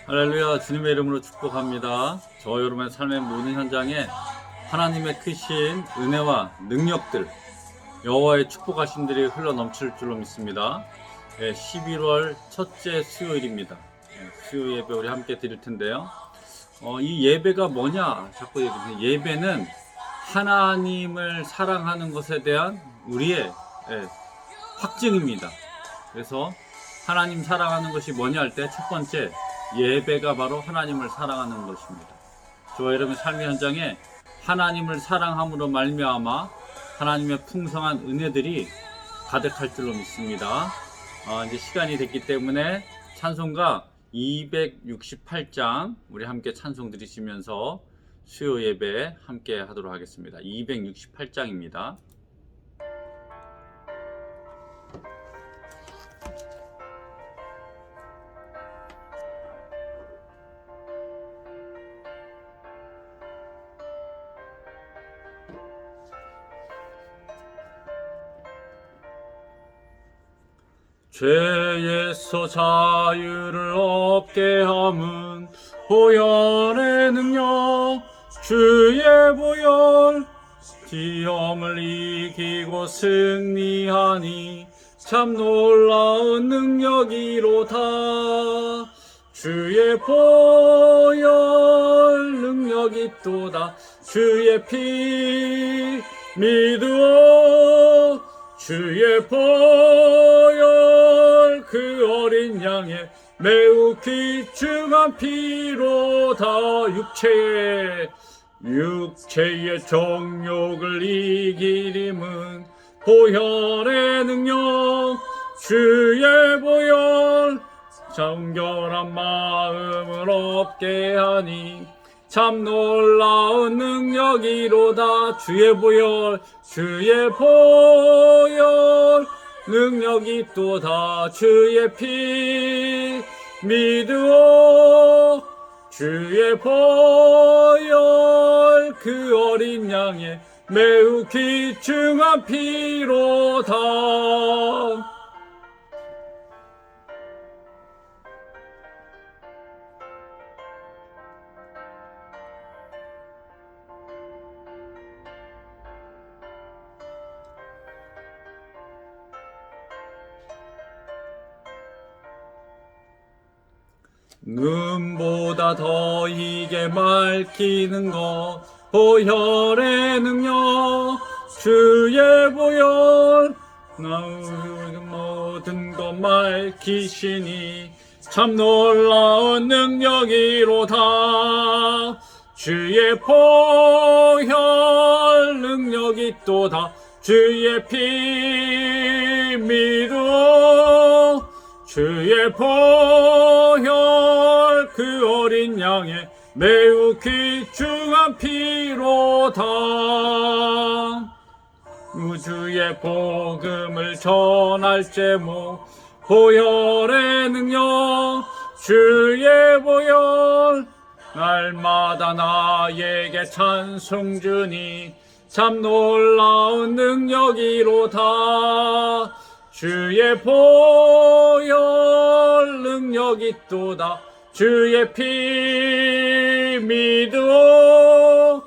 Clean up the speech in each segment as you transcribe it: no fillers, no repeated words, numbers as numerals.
할렐루야. 주님의 이름으로 축복합니다. 저 여러분의 삶의 모든 현장에 하나님의 크신 은혜와 능력들, 여호와의 축복하심들이 흘러넘칠 줄로 믿습니다. 11월 첫째 수요일입니다. 수요 예배 우리 함께 드릴 텐데요. 이 예배가 뭐냐 자꾸 얘기해요. 예배는 하나님을 사랑하는 것에 대한 우리의 확증입니다. 그래서 하나님 사랑하는 것이 뭐냐 할 때 첫 번째, 예배가 바로 하나님을 사랑하는 것입니다. 저와 여러분의 삶의 현장에 하나님을 사랑함으로 말미암아 하나님의 풍성한 은혜들이 가득할 줄로 믿습니다. 이제 시간이 됐기 때문에 찬송가 268장 우리 함께 찬송 드리시면서 수요 예배 함께 하도록 하겠습니다. 268장입니다. 죄에서 자유를 얻게 함은 보혈의 능력, 주의 보혈, 시험을 이기고 승리하니 참 놀라운 능력이로다. 주의 보혈 능력이 또다. 주의 피 믿으오. 주의 보혈 그 어린 양의 매우 귀중한 피로다. 육체의 정욕을 이기림은 보혈의 능력, 주의 보혈, 정결한 마음을 얻게 하니 참 놀라운 능력이로다. 주의 보혈 능력이 또다. 주의 피 믿으오. 주의 보혈 그 어린 양의 매우 귀중한 피로다. 눈보다 더 이게 맑히는 것 보혈의 능력, 주의 보혈 모든 것 밝히시니 참 놀라운 능력이로다. 주의 보혈 능력이 또다. 주의 피 믿어. 주의 보혈 그 어린 양의 매우 귀중한 피로다. 우주의 복음을 전할 제목 보혈의 능력, 주의 보혈 날마다 나에게 찬송 주니 참 놀라운 능력이로다. 주의 보혈 능력이 또다. 주의 피 믿으오.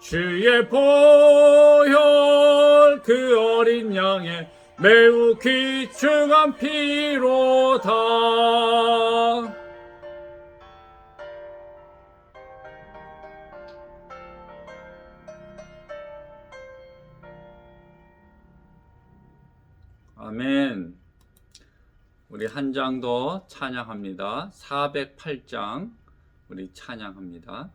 주의 보혈 그 어린 양의 매우 귀중한 피로다. 아멘. 우리 한 장 더 찬양합니다. 408장 우리 찬양합니다.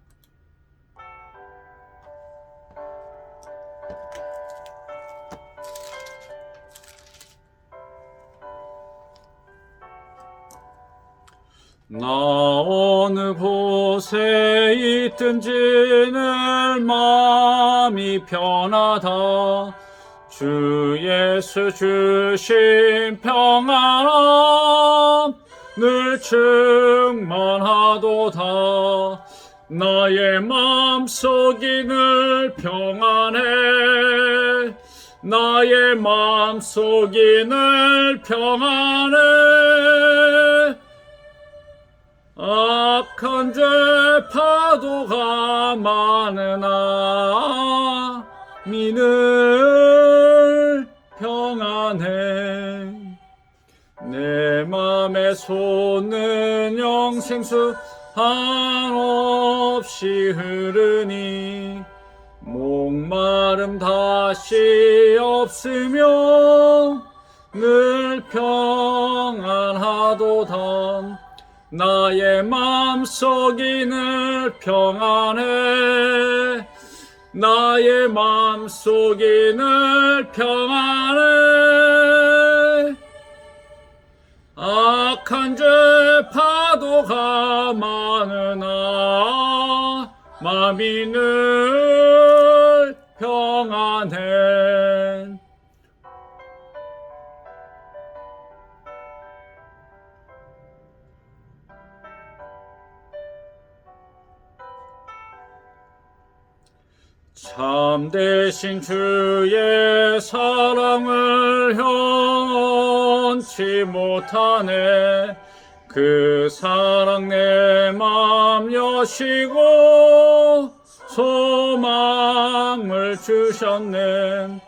나 어느 곳에 있든지 늘 마음이 편하다. 주 예수 주신 평안함 늘 충만하도다. 나의 마음속이 늘 평안해. 나의 마음속이 늘 평안해. 악한 죄 파도가 많으나 미늘 평안해. 내 맘에 솟는 영생수 한없이 흐르니 목마름 다시 없으며 늘 평안하도다. 나의 맘속이 늘 평안해. 나의 맘속이 늘 평안해. 악한 죄 파도가 많으나 마음이 늘 평안해. 참되신 주의 사랑을 현치 못하네. 그 사랑 내 맘 여시고 소망을 주셨네.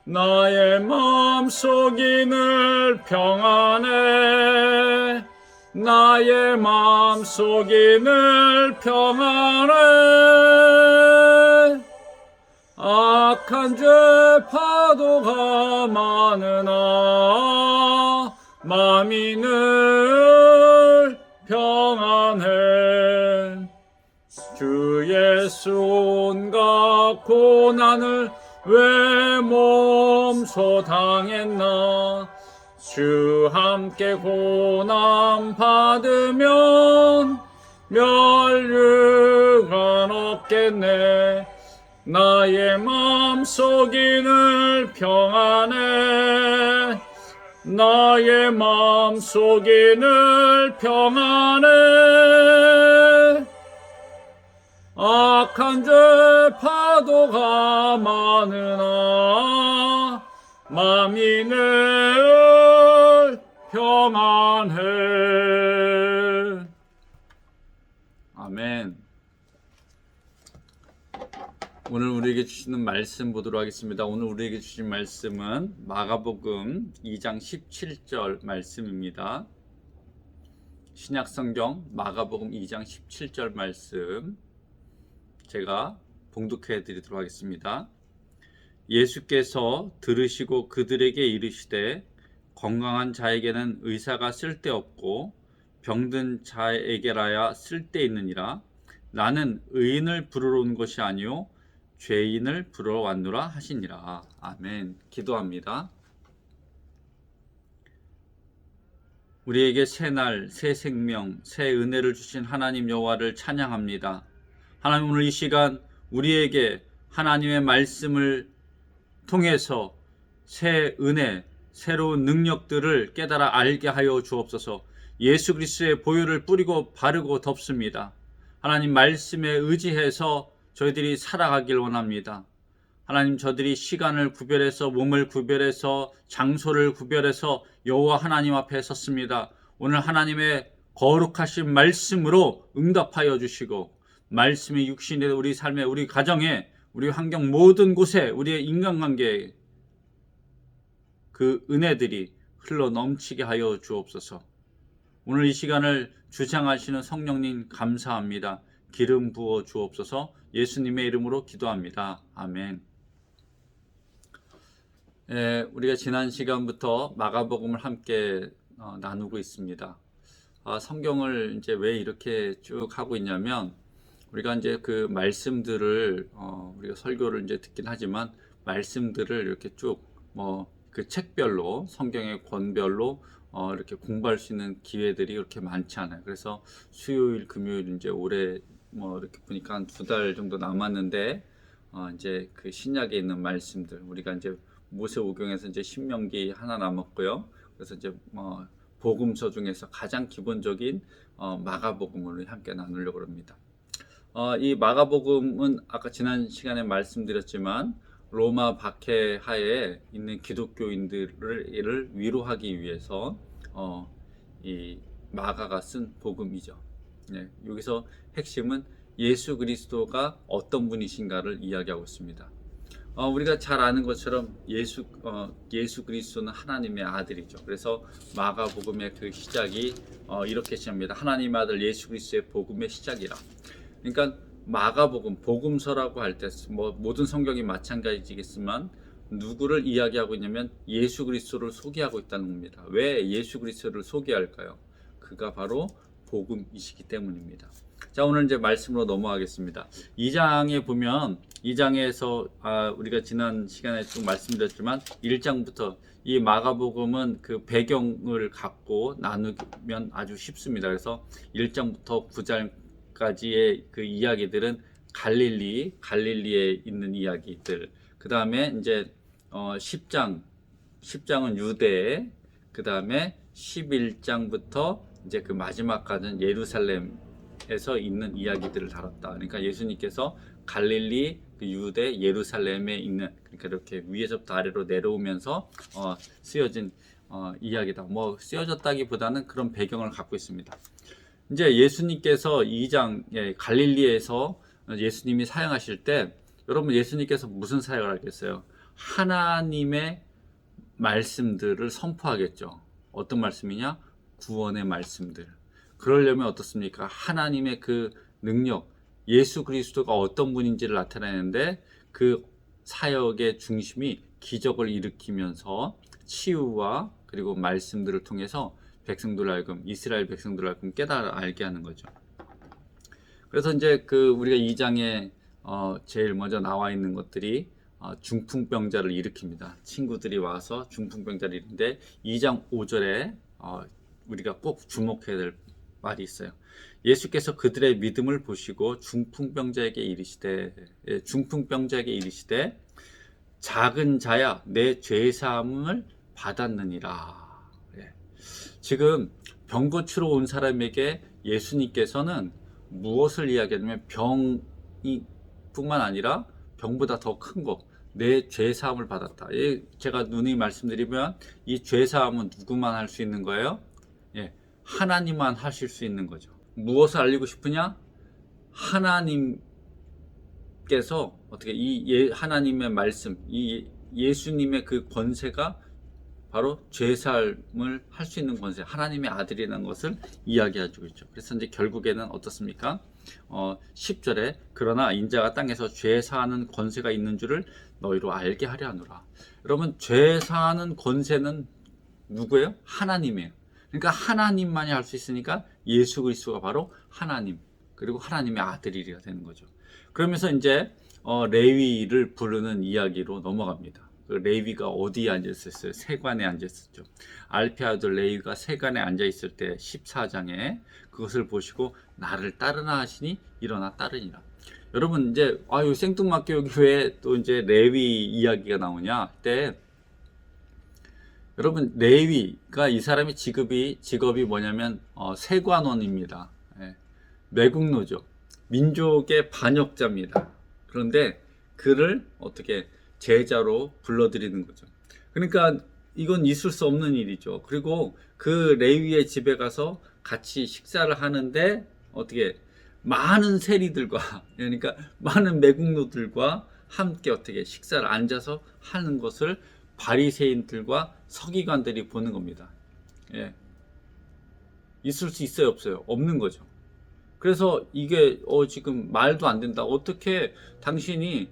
나의 맘속이 늘 평안해. 나의 맘속이 늘 평안해. 악한 죄 파도가 많으나 맘이 늘 평안해. 주 예수 온갖 고난을 왜 몸소 당했나. 주 함께 고난 받으면 멸류관 없겠네. 나의 맘속이 늘 평안해. 나의 맘속이 늘 평안해. 악한 죄 파도가 많으나 맘이 늘 평안해. 아멘. 오늘 우리에게 주시는 말씀 보도록 하겠습니다. 오늘 우리에게 주신 말씀은 마가복음 2장 17절 말씀입니다. 신약성경 마가복음 2장 17절 말씀 제가 봉독해 드리도록 하겠습니다. 예수께서 들으시고 그들에게 이르시되 건강한 자에게는 의사가 쓸데없고 병든 자에게라야 쓸데있느니라. 나는 의인을 부르러 온 것이 아니요 죄인을 부르러 왔노라 하시니라. 아멘. 기도합니다. 우리에게 새 날, 새 생명, 새 은혜를 주신 하나님 여호와를 찬양합니다. 하나님, 오늘 이 시간 우리에게 하나님의 말씀을 통해서 새 은혜, 새로운 능력들을 깨달아 알게 하여 주옵소서. 예수 그리스도의 보혈을 뿌리고 바르고 덮습니다. 하나님 말씀에 의지해서 저희들이 살아가길 원합니다. 하나님, 저들이 시간을 구별해서 몸을 구별해서 장소를 구별해서 여호와 하나님 앞에 섰습니다. 오늘 하나님의 거룩하신 말씀으로 응답하여 주시고 말씀이 육신이 되어 우리 삶에, 우리 가정에, 우리 환경 모든 곳에, 우리의 인간관계에 그 은혜들이 흘러 넘치게 하여 주옵소서. 오늘 이 시간을 주장하시는 성령님 감사합니다. 기름 부어 주옵소서. 예수님의 이름으로 기도합니다. 아멘. 우리가 지난 시간부터 마가복음을 함께 나누고 있습니다. 성경을 이제 왜 이렇게 쭉 하고 있냐면, 우리가 이제 그 말씀들을 우리가 설교를 이제 듣긴 하지만 말씀들을 이렇게 쭉 그 책별로, 성경의 권별로 이렇게 공부할 수 있는 기회들이 그렇게 많지 않아요. 그래서 수요일, 금요일 이제 올해 이렇게 보니까 한 2달 정도 남았는데 이제 그 신약에 있는 말씀들, 우리가 이제 모세오경에서 이제 신명기 하나 남았고요. 그래서 이제 복음서 중에서 가장 기본적인 마가복음을 함께 나누려고 합니다. 이 마가복음은 아까 지난 시간에 말씀드렸지만 로마 박해 하에 있는 기독교인들을 위로하기 위해서 이 마가가 쓴 복음이죠. 여기서 핵심은 예수 그리스도가 어떤 분이신가를 이야기하고 있습니다. 우리가 잘 아는 것처럼 예수 그리스도는 하나님의 아들이죠. 그래서 마가복음의 그 시작이 이렇게 시작합니다. 하나님의 아들 예수 그리스도의 복음의 시작이라. 그러니까 마가복음, 복음서라고 할 때 모든 성경이 마찬가지겠지만 누구를 이야기하고 있냐면 예수 그리스도를 소개하고 있다는 겁니다. 왜 예수 그리스도를 소개할까요? 그가 바로 복음이시기 때문입니다. 자, 오늘 이제 말씀으로 넘어가겠습니다. 2장에 보면 2장에서 우리가 지난 시간에 좀 말씀드렸지만 1장부터 이 마가복음은 그 배경을 갖고 나누면 아주 쉽습니다. 그래서 1장부터 9장까지의 그 이야기들은 갈릴리에 있는 이야기들. 그 다음에 이제 10장은 유대, 그 다음에 11장부터 이제 그 마지막까지는 예루살렘에서 있는 이야기들을 다뤘다. 그러니까 예수님께서 갈릴리, 유대, 예루살렘에 있는, 그러니까 이렇게 위에서부터 아래로 내려오면서 쓰여진 이야기다. 쓰여졌다기보다는 그런 배경을 갖고 있습니다. 이제 예수님께서 2장 갈릴리에서 예수님이 사역하실 때 여러분 예수님께서 무슨 사역을 하겠어요? 하나님의 말씀들을 선포하겠죠. 어떤 말씀이냐? 구원의 말씀들. 그러려면 어떻습니까? 하나님의 그 능력, 예수 그리스도가 어떤 분인지를 나타내는데 그 사역의 중심이 기적을 일으키면서 치유와 그리고 말씀들을 통해서 이스라엘 백성들 알금 깨달아 알게 하는 거죠. 그래서 이제 우리가 2장에 제일 먼저 나와 있는 것들이 중풍병자를 일으킵니다. 친구들이 와서 중풍병자를 일으키는데 2장 5절에 우리가 꼭 주목해야 될 말이 있어요. 예수께서 그들의 믿음을 보시고 중풍병자에게 이르시되 작은 자야 내 죄 사함을 받았느니라. 지금 병 고치러 온 사람에게 예수님께서는 무엇을 이야기하냐면 병이 뿐만 아니라 병보다 더 큰 거, 내 죄 사함을 받았다. 제가 누누이 말씀드리면 이 죄 사함은 누구만 할 수 있는 거예요? 하나님만 하실 수 있는 거죠. 무엇을 알리고 싶으냐? 하나님께서 어떻게 하나님의 말씀, 이 예수님의 그 권세가 바로 죄사함을 할 수 있는 권세, 하나님의 아들이라는 것을 이야기해주고 있죠. 그래서 이제 결국에는 어떻습니까? 10절에 그러나 인자가 땅에서 죄사하는 권세가 있는 줄을 너희로 알게 하려 하노라. 여러분, 죄사하는 권세는 누구예요? 하나님이에요. 그러니까 하나님만이 할 수 있으니까 예수 그리스도가 바로 하나님, 그리고 하나님의 아들이라 되는 거죠. 그러면서 이제 레위를 부르는 이야기로 넘어갑니다. 그 레위가 어디에 앉아있었어요? 세관에 앉아있었죠. 알피 아들 레위가 세관에 앉아있을 때 14장에 그것을 보시고 나를 따르나 하시니 일어나 따르니라. 여러분 이제 생뚱맞게 여기 왜 또 이제 레위 이야기가 나오냐 때 여러분 레위가 이 사람의 직업이 뭐냐면 세관원입니다. 매국노죠. 민족의 반역자입니다. 그런데 그를 어떻게 제자로 불러들이는 거죠. 그러니까 이건 있을 수 없는 일이죠. 그리고 그 레위의 집에 가서 같이 식사를 하는데 어떻게 많은 세리들과 그러니까 많은 매국노들과 함께 어떻게 식사를 앉아서 하는 것을 바리새인들과 서기관들이 보는 겁니다. 있을 수 있어요, 없어요? 없는 거죠. 그래서 이게 지금 말도 안 된다. 어떻게 당신이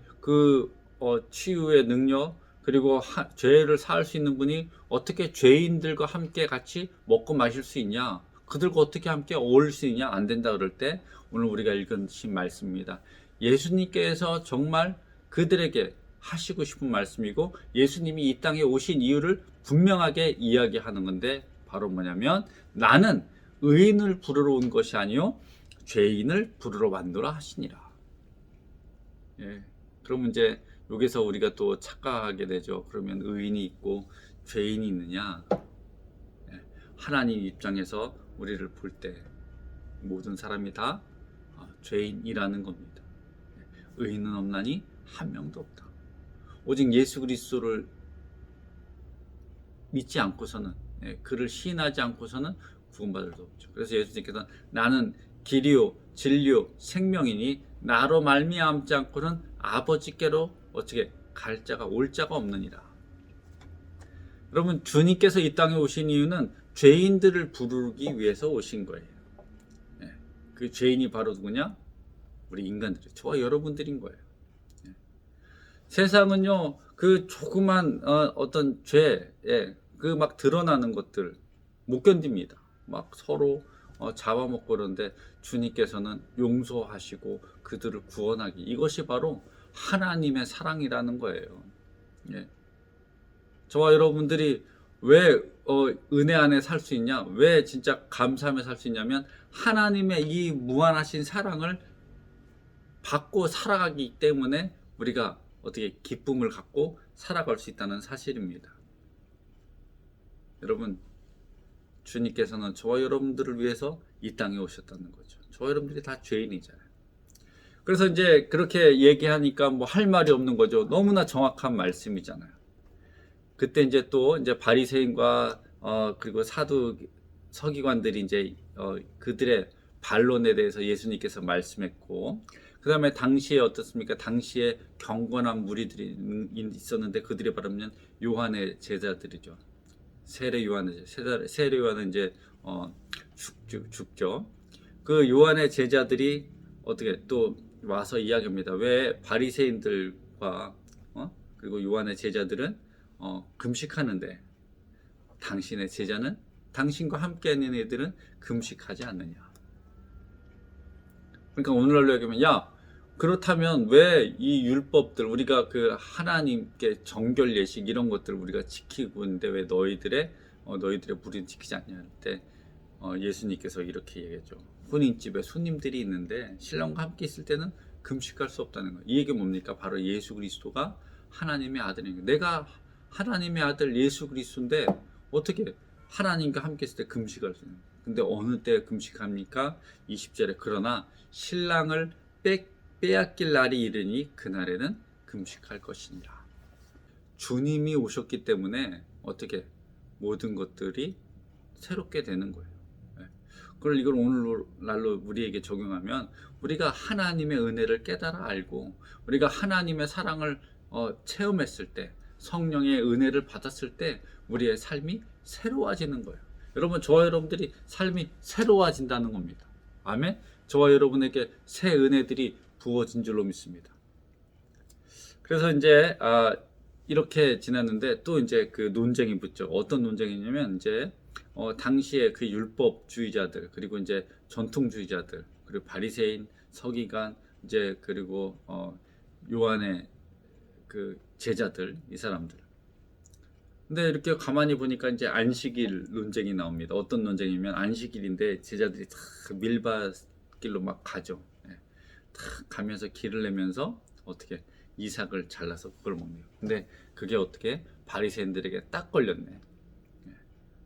치유의 능력 그리고 죄를 사할 수 있는 분이 어떻게 죄인들과 함께 같이 먹고 마실 수 있냐? 그들과 어떻게 함께 어울릴 수 있냐? 안 된다 그럴 때 오늘 우리가 읽으신 말씀입니다. 예수님께서 정말 그들에게 하시고 싶은 말씀이고 예수님이 이 땅에 오신 이유를 분명하게 이야기하는 건데 바로 뭐냐면 나는 의인을 부르러 온 것이 아니요 죄인을 부르러 왔노라 하시니라. 그러면 이제 여기서 우리가 또 착각하게 되죠. 그러면 의인이 있고 죄인이 있느냐? 하나님 입장에서 우리를 볼 때 모든 사람이 다 죄인이라는 겁니다. 의인은 없나니 한 명도 없다. 오직 예수 그리스도를 믿지 않고서는 그를 시인하지 않고서는 구원받을 수 없죠. 그래서 예수님께서 나는 길이요 진리요 생명이니 나로 말미암지 않고는 아버지께로 어떻게 갈 자가 올 자가 없느니라. 여러분, 주님께서 이 땅에 오신 이유는 죄인들을 부르기 위해서 오신 거예요. 예, 그 죄인이 바로 누구냐? 우리 인간들이, 저와 여러분들인 거예요. 예. 세상은요, 그 조그만 어떤 죄, 예, 그 막 드러나는 것들 못 견딥니다. 막 서로 잡아먹고 그러는데 주님께서는 용서하시고 그들을 구원하기, 이것이 바로 하나님의 사랑이라는 거예요. 예. 저와 여러분들이 왜 은혜 안에 살 수 있냐? 왜 진짜 감사하며 살 수 있냐면 하나님의 이 무한하신 사랑을 받고 살아가기 때문에 우리가 어떻게 기쁨을 갖고 살아갈 수 있다는 사실입니다. 여러분, 주님께서는 저와 여러분들을 위해서 이 땅에 오셨다는 거죠. 저와 여러분들이 다 죄인이잖아요. 그래서 이제 그렇게 얘기하니까 뭐 할 말이 없는 거죠. 너무나 정확한 말씀이잖아요. 그때 이제 또 이제 바리새인과 그리고 사두 서기관들이 이제 그들의 반론에 대해서 예수님께서 말씀했고, 그 다음에 당시에 어떻습니까? 당시에 경건한 무리들이 있었는데 그들이 바르면 요한의 제자들이죠. 세례 요한은 이제 죽죠. 그 요한의 제자들이 어떻게 또 와서 이야기합니다. 왜 바리새인들과 그리고 요한의 제자들은 금식하는데 당신의 제자는, 당신과 함께 하는 애들은 금식하지 않느냐. 그러니까 오늘날로 얘기하면, 야, 그렇다면 왜 이 율법들, 우리가 그 하나님께 정결 예식 이런 것들 우리가 지키고 있는데 왜 너희들의 무리는 지키지 않냐 할 때 예수님께서 이렇게 얘기했죠. 혼인집에 손님들이 있는데 신랑과 함께 있을 때는 금식할 수 없다는 거예요. 이 얘기 뭡니까? 바로 예수 그리스도가 하나님의 아들인 거예요. 내가 하나님의 아들 예수 그리스도인데 어떻게 하나님과 함께 있을 때 금식할 수 있는 거예요. 근데 어느 때 금식합니까? 20절에 그러나 신랑을 빼앗길 날이 이르니 그날에는 금식할 것이니라. 주님이 오셨기 때문에 어떻게 모든 것들이 새롭게 되는 거예요. 그걸 이걸 오늘날로 우리에게 적용하면 우리가 하나님의 은혜를 깨달아 알고 우리가 하나님의 사랑을 체험했을 때, 성령의 은혜를 받았을 때 우리의 삶이 새로워지는 거예요. 여러분, 저와 여러분들이 삶이 새로워진다는 겁니다. 아멘. 저와 여러분에게 새 은혜들이 부어진 줄로 믿습니다. 그래서 이제 이렇게 지났는데 또 이제 그 논쟁이 붙죠. 어떤 논쟁이냐면 이제 당시에 그 율법주의자들, 그리고 이제 전통주의자들, 그리고 바리새인, 서기관, 이제 그리고 요한의 그 제자들, 이 사람들. 근데 이렇게 가만히 보니까 이제 안식일 논쟁이 나옵니다. 어떤 논쟁이면 안식일인데 제자들이 다 밀밭길로 막 가죠. 탁 가면서 길을 내면서 어떻게 이삭을 잘라서 그걸 먹네요. 근데 그게 어떻게 바리새인들에게 딱 걸렸네.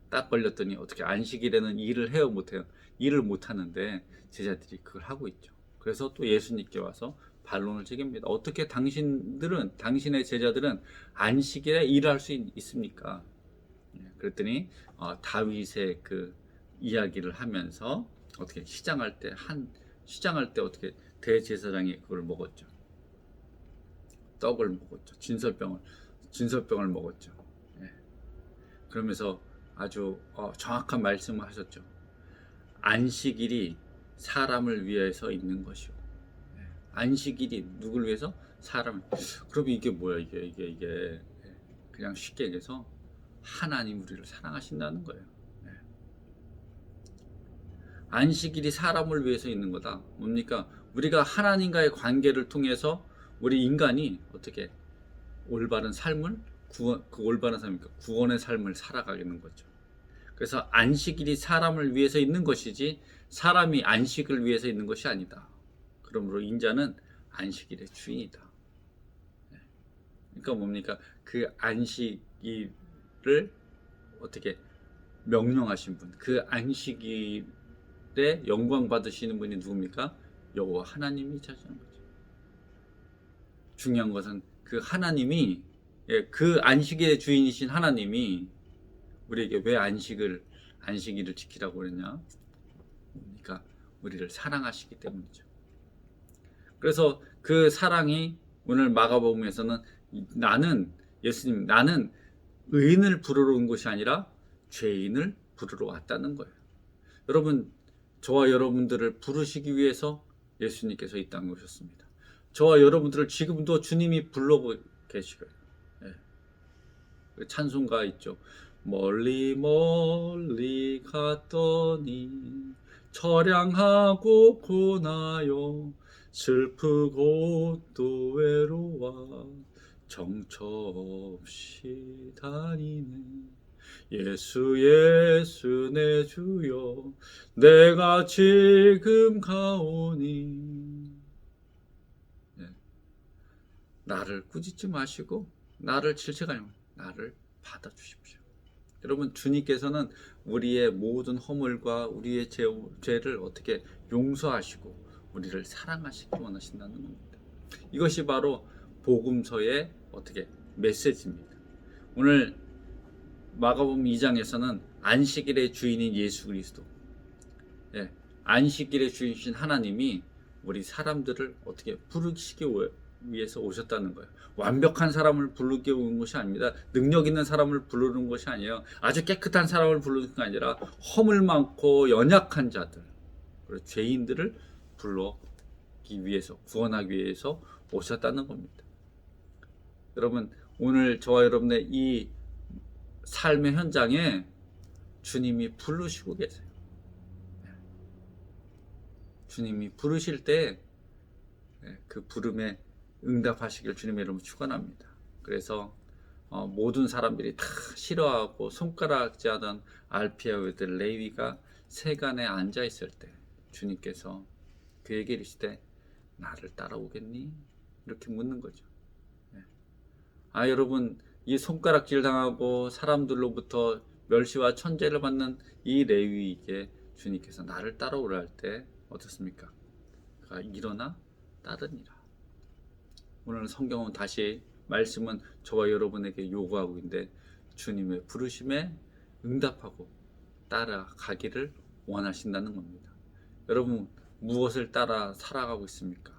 딱 걸렸더니 어떻게 안식일에는 일을 해요, 못해요? 일을 못하는데 제자들이 그걸 하고 있죠. 그래서 또 예수님께 와서 반론을 제깁니다. 어떻게 당신의 제자들은 안식일에 일할 수 있습니까? 그랬더니 다윗의 그 이야기를 하면서 어떻게 시장할 때 어떻게 대제사장이 그걸 먹었죠. 떡을 먹었죠. 진설병을 먹었죠. 그러면서 아주 정확한 말씀을 하셨죠. 안식일이 사람을 위해서 있는 것이요. 안식일이 누굴 위해서? 사람을. 그럼 이게 뭐야? 이게 그냥 쉽게 얘기해서 하나님 우리를 사랑하신다는 거예요. 안식일이 사람을 위해서 있는 거다. 뭡니까? 우리가 하나님과의 관계를 통해서 우리 인간이 어떻게 올바른 삶을 올바른 삶이니까 구원의 삶을 살아가는 거죠. 그래서 안식일이 사람을 위해서 있는 것이지 사람이 안식을 위해서 있는 것이 아니다. 그러므로 인자는 안식일의 주인이다. 그러니까 뭡니까? 그 안식일을 어떻게 명령하신 분, 그 안식일에 영광 받으시는 분이 누굽니까? 여호와 하나님이 자시는 거죠. 중요한 것은 그 하나님이, 그 안식일의 주인이신 하나님이 우리에게 왜 안식일을 지키라고 그랬냐? 그러니까 우리를 사랑하시기 때문이죠. 그래서 그 사랑이 오늘 마가복음에서는 예수님, 나는 의인을 부르러 온 것이 아니라 죄인을 부르러 왔다는 거예요. 여러분, 저와 여러분들을 부르시기 위해서 예수님께서 이 땅에 오셨습니다. 저와 여러분들을 지금도 주님이 불러고 계시고요. 예. 찬송가 있죠. 멀리 멀리 갔더니 처량하고 고나요 슬프고 또 외로워 정처 없이 다니네 예수 예수 내 주여 내가 지금 가오니. 네. 나를 꾸짖지 마시고 나를 질책하지 마시고 나를 받아주십시오. 여러분, 주님께서는 우리의 모든 허물과 우리의 죄를 어떻게 용서하시고 우리를 사랑하시기 원하신다는 겁니다. 이것이 바로 복음서의 어떻게 메시지입니다. 오늘 마가복음 2장에서는 안식일의 주인인 예수 그리스도, 안식일의 주인이신 하나님이 우리 사람들을 어떻게 부르시기 위해서 오셨다는 거예요. 완벽한 사람을 부르기 온 것이 아닙니다. 능력 있는 사람을 부르는 것이 아니에요. 아주 깨끗한 사람을 부르는 게 아니라 허물 많고 연약한 자들, 그리고 죄인들을 불러기 위해서, 구원하기 위해서 오셨다는 겁니다. 여러분, 오늘 저와 여러분의 이 삶의 현장에 주님이 부르시고 계세요. 주님이 부르실 때 그 부름에 응답하시길 주님의 이름으로 축원합니다. 그래서 모든 사람들이 다 싫어하고 손가락질하던 알피아의 아들 레위가 세간에 앉아 있을 때 주님께서 그에게 이르시되 나를 따라오겠니? 이렇게 묻는 거죠. 여러분, 이 손가락질 당하고 사람들로부터 멸시와 천죄를 받는 이 레위에게 주님께서 나를 따라오라 할 때 어떻습니까? 그가 일어나 따르니라. 오늘 성경은 다시 말씀은 저와 여러분에게 요구하고 있는데 주님의 부르심에 응답하고 따라가기를 원하신다는 겁니다. 여러분, 무엇을 따라 살아가고 있습니까?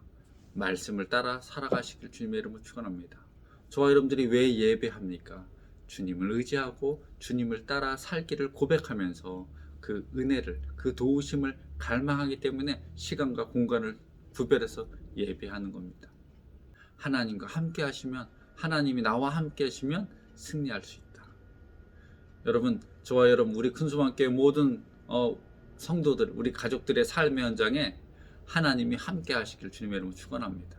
말씀을 따라 살아가시길 주님의 이름으로 축원합니다. 저와 여러분들이 왜 예배합니까? 주님을 의지하고 주님을 따라 살기를 고백하면서 그 은혜를, 그 도우심을 갈망하기 때문에 시간과 공간을 구별해서 예배하는 겁니다. 하나님과 함께 하시면, 하나님이 나와 함께 하시면 승리할 수 있다. 여러분, 저와 여러분, 우리 큰소망교회 모든 성도들, 우리 가족들의 삶의 현장에 하나님이 함께 하시길 주님의 이름으로 축원합니다.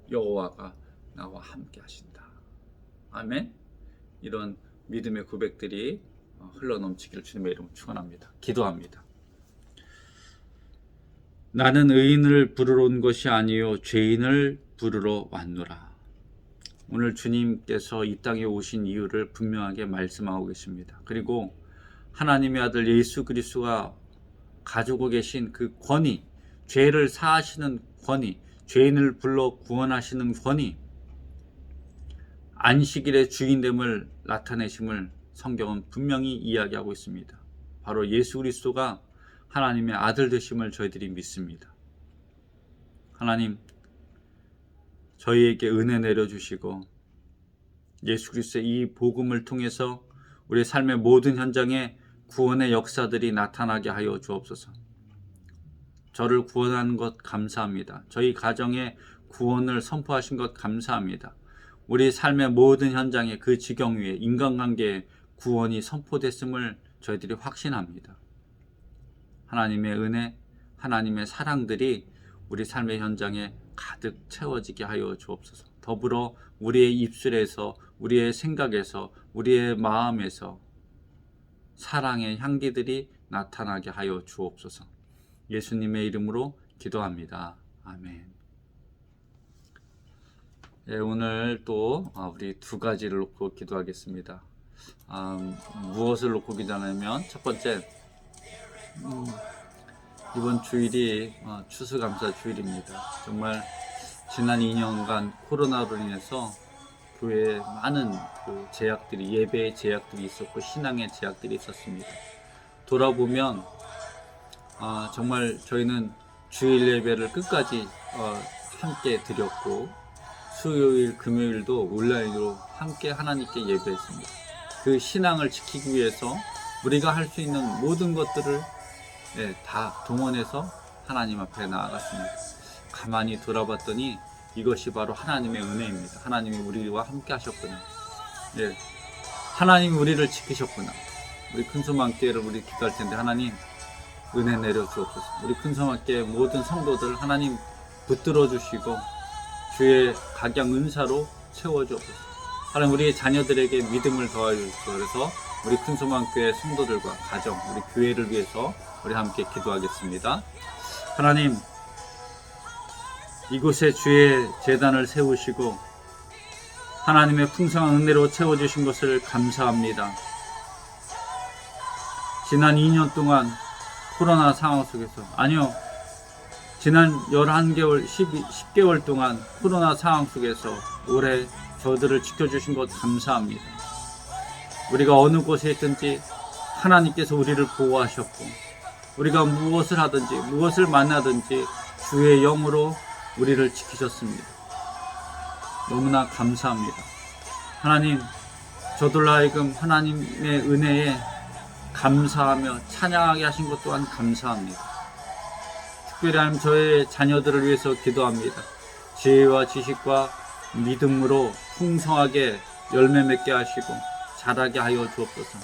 여호와가 나와 함께 하신다. 아멘. 이런 믿음의 고백들이 흘러넘치기를 주님의 이름으로 축원합니다. 기도합니다. 나는 의인을 부르러 온 것이 아니요 죄인을 부르러 왔노라. 오늘 주님께서 이 땅에 오신 이유를 분명하게 말씀하고 계십니다. 그리고 하나님의 아들 예수 그리스도가 가지고 계신 그 권위, 죄를 사하시는 권위, 죄인을 불러 구원하시는 권위, 안식일의 주인됨을 나타내심을 성경은 분명히 이야기하고 있습니다. 바로 예수 그리스도가 하나님의 아들 되심을 저희들이 믿습니다. 하나님, 저희에게 은혜 내려주시고 예수 그리스도의 이 복음을 통해서 우리 삶의 모든 현장에 구원의 역사들이 나타나게 하여 주옵소서. 저를 구원한 것 감사합니다. 저희 가정에 구원을 선포하신 것 감사합니다. 우리 삶의 모든 현장에 그 지경 위에 인간관계에 구원이 선포됐음을 저희들이 확신합니다. 하나님의 은혜, 하나님의 사랑들이 우리 삶의 현장에 가득 채워지게 하여 주옵소서. 더불어 우리의 입술에서, 우리의 생각에서, 우리의 마음에서 사랑의 향기들이 나타나게 하여 주옵소서. 예수님의 이름으로 기도합니다. 아멘. 오늘 또 우리 두 가지를 놓고 기도하겠습니다. 무엇을 놓고 기도하냐면, 첫 번째, 이번 주일이 추수감사 주일입니다. 정말 지난 2년간 코로나로 인해서 교회에 많은 그 제약들이, 예배의 제약들이 있었고 신앙의 제약들이 있었습니다. 돌아보면 정말 저희는 주일 예배를 끝까지 함께 드렸고, 수요일, 금요일도 온라인으로 함께 하나님께 예배했습니다. 그 신앙을 지키기 위해서 우리가 할 수 있는 모든 것들을 다 동원해서 하나님 앞에 나아갔습니다. 가만히 돌아봤더니 이것이 바로 하나님의 은혜입니다. 하나님이 우리와 함께 하셨구나. 하나님이 우리를 지키셨구나. 우리 큰소망교회를 우리 기도할 텐데, 하나님 은혜 내려 주옵소서. 우리 큰소망교회 모든 성도들 하나님 붙들어 주시고 주의 각양 은사로 채워 주옵소서. 하나님 우리의 자녀들에게 믿음을 더하여 주옵소서. 그래서 우리 큰소망교회 성도들과 가정, 우리 교회를 위해서 우리 함께 기도하겠습니다. 하나님, 이곳에 주의 제단을 세우시고 하나님의 풍성한 은혜로 채워주신 것을 감사합니다. 지난 2년 동안 코로나 상황 속에서, 아니요, 지난 11개월, 10개월 동안 코로나 상황 속에서 올해 저들을 지켜주신 것 감사합니다. 우리가 어느 곳에 있든지 하나님께서 우리를 보호하셨고, 우리가 무엇을 하든지 무엇을 만나든지 주의 영으로 우리를 지키셨습니다. 너무나 감사합니다. 하나님, 저들로 하여금 하나님의 은혜에 감사하며 찬양하게 하신 것 또한 감사합니다. 특별히 하나님, 저의 자녀들을 위해서 기도합니다. 지혜와 지식과 믿음으로 풍성하게 열매 맺게 하시고 자라게 하여 주옵소서.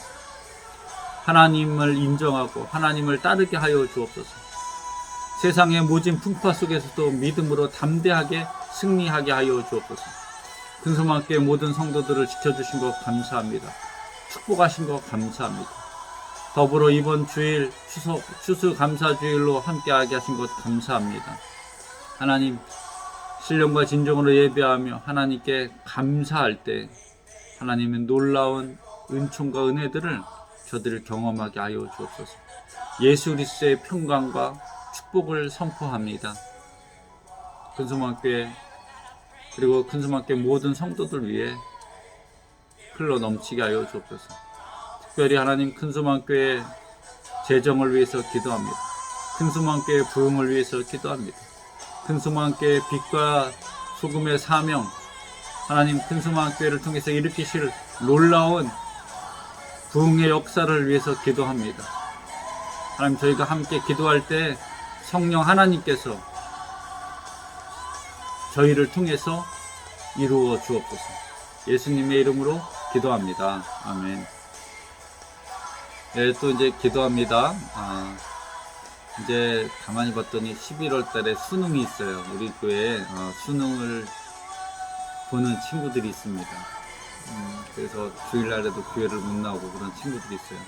하나님을 인정하고 하나님을 따르게 하여 주옵소서. 세상의 모진 풍파 속에서도 믿음으로 담대하게 승리하게 하여 주옵소서. 큰소망교회 모든 성도들을 지켜주신 것 감사합니다. 축복하신 것 감사합니다. 더불어 이번 주일 추수감사주일로 함께하게 하신 것 감사합니다. 하나님, 신령과 진정으로 예배하며 하나님께 감사할 때 하나님의 놀라운 은총과 은혜들을 저들을 경험하게 하여 주옵소서. 예수 그리스도의 평강과 축복을 선포합니다. 큰소망교회 그리고 큰소망교회 모든 성도들 위해 흘러 넘치게 하여 주옵소서. 특별히 하나님, 큰소망교회 재정을 위해서 기도합니다. 큰소망교회 부흥을 위해서 기도합니다. 큰소망교회 빛과 소금의 사명, 하나님 큰소망교회를 통해서 일으키실 놀라운 부흥의 역사를 위해서 기도합니다. 하나님, 저희가 함께 기도할 때 성령 하나님께서 저희를 통해서 이루어 주옵소서. 예수님의 이름으로 기도합니다. 아멘. 또 이제 기도합니다. 이제 가만히 봤더니 11월 달에 수능이 있어요. 우리 교회에 수능을 보는 친구들이 있습니다. 그래서 주일날에도 교회를 못 나오고 그런 친구들이 있어요.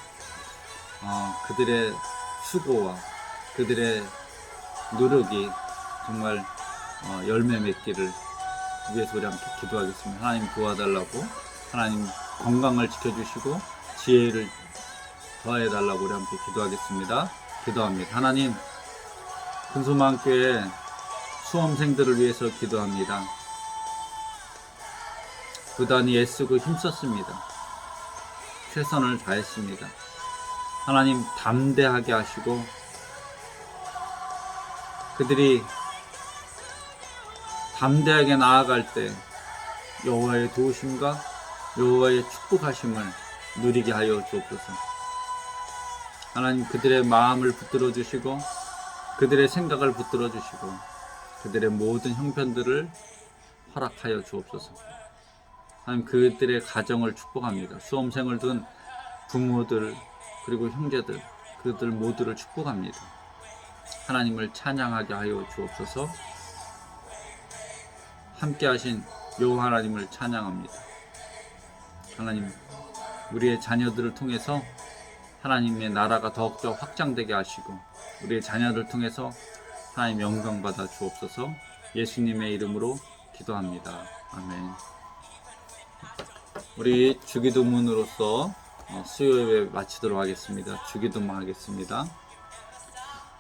그들의 수고와 그들의 노력이 정말 열매 맺기를 위해서 우리 함께 기도하겠습니다. 하나님 도와달라고, 하나님 건강을 지켜주시고 지혜를 더해달라고 우리 함께 기도하겠습니다. 기도합니다. 하나님, 큰소망교회 수험생들을 위해서 기도합니다. 부단히 애쓰고 힘썼습니다. 최선을 다했습니다. 하나님, 담대하게 하시고 그들이 담대하게 나아갈 때 여호와의 도우심과 여호와의 축복하심을 누리게 하여 주옵소서. 하나님, 그들의 마음을 붙들어 주시고 그들의 생각을 붙들어 주시고 그들의 모든 형편들을 허락하여 주옵소서. 하나님, 그들의 가정을 축복합니다. 수험생을 둔 부모들 그리고 형제들, 그들 모두를 축복합니다. 하나님을 찬양하게 하여 주옵소서. 함께 하신 여호와 하나님을 찬양합니다. 하나님, 우리의 자녀들을 통해서 하나님의 나라가 더욱더 확장되게 하시고 우리의 자녀들을 통해서 하나님 영광 받아 주옵소서. 예수님의 이름으로 기도합니다. 아멘. 우리 주기도문으로서 수요예배 마치도록 하겠습니다. 주기도문 하겠습니다.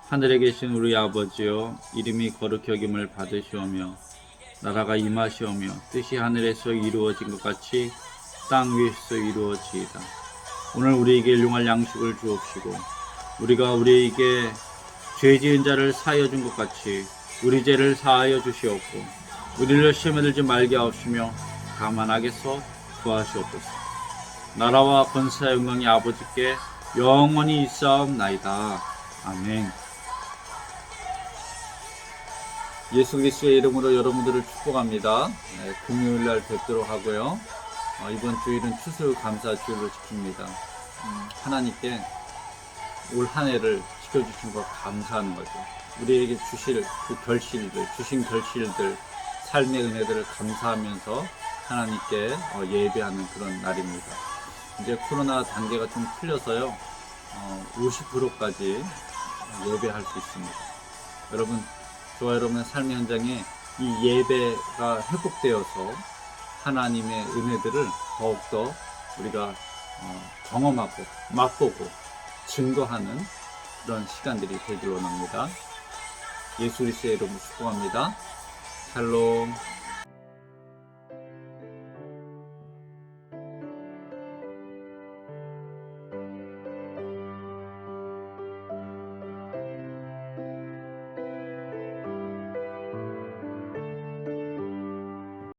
하늘에 계신 우리 아버지여, 이름이 거룩히 여김을 받으시오며 나라가 임하시오며 뜻이 하늘에서 이루어진 것 같이 땅 위에서 이루어지이다. 오늘 우리에게 일용할 양식을 주옵시고 우리가 우리에게 죄 지은 자를 사하여 준 것 같이 우리 죄를 사하여 주시옵고 우리를 시험에 들지 말게 하옵시며 다만 악에서 구하시옵소서. 나라와 권세와 영광이 아버지께 영원히 있사옵나이다. 아멘. 예수 그리스도의 이름으로 여러분들을 축복합니다. 금요일날 뵙도록 하고요. 이번 주일은 추수감사 주일로 지킵니다. 하나님께 올 한 해를 지켜주신 것 감사하는 거죠. 우리에게 주실 그 결실들, 주신 결실들, 삶의 은혜들을 감사하면서 하나님께 예배하는 그런 날입니다. 이제 코로나 단계가 좀 풀려서요, 50%까지 예배할 수 있습니다. 여러분, 저와 여러분의 삶의 현장에 이 예배가 회복되어서 하나님의 은혜들을 더욱더 우리가 경험하고 맛보고 증거하는 그런 시간들이 되길 원합니다. 예수 그리스도의 이름으로 축복합니다. 샬롬.